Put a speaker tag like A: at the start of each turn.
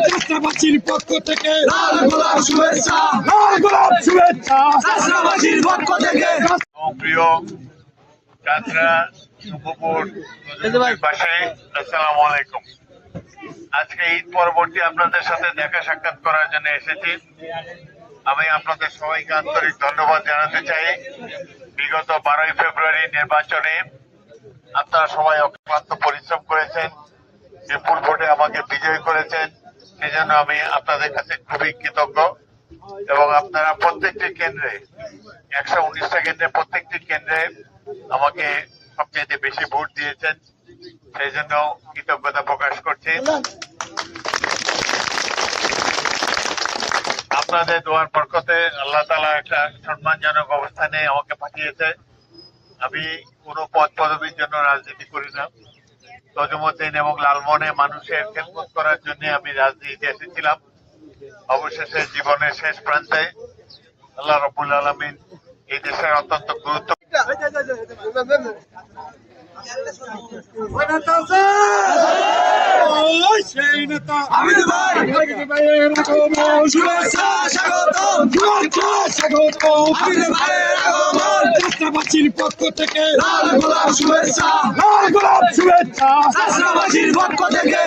A: রাষ্ট্রবাসীর পক্ষ থেকে লাল গোলাপ শুভেচ্ছা, লাল গোলাপ শুভেচ্ছা রাষ্ট্রবাসীর পক্ষ থেকে।
B: প্রিয় যাত্রা উপপুর পাশে আসসালামু আলাইকুম। আজকে ঈদ পরবর্তী আপনাদের সাথে দেখা সাক্ষাৎ করার জন্য এসেছি। আমি আপনাদের সবাইকে আন্তরিক ধন্যবাদ জানাতে চাই। বিগত 12ই ফেব্রুয়ারি নির্বাচনে আপনারা সবাই অক্লান্ত পরিশ্রম করেছেন, বিপুল ভোটে আমাকে বিজয়ী করেছেন। সেজন্য আমি আপনাদের কাছে খুবই কৃতজ্ঞ। এবং আপনারা প্রত্যেকটি কেন্দ্রে 119টা কেন্দ্রে প্রত্যেকটি কেন্দ্রে আমাকে সবচেয়ে বেশি ভোট দিয়েছেন, সেই জন্য কৃতজ্ঞতা প্রকাশ করছি। আপনাদের দোয়ার বরকতে আল্লাহ তাআলা একটা সম্মানজনক অবস্থানে আমাকে পাঠিয়েছে। আমি কোনো পদ পদবীর জন্য রাজনীতি করি না। তজুমুদ্দিন এবং লালমোহনে মানুষের খেদমত করার জন্য আমি রাজনীতিতে এসেছিলাম। অবশেষে জীবনের শেষ প্রান্তে আল্লাহ রাব্বুল আলামিন এই দেশের অত্যন্ত গুরুত্ব
A: রাষ্ট্রবাসীর পক্ষ থেকে লাল গোলাপ শুভেচ্ছা, লাল গোলাপ শুভেচ্ছা রাষ্ট্রবাসীর পক্ষ থেকে।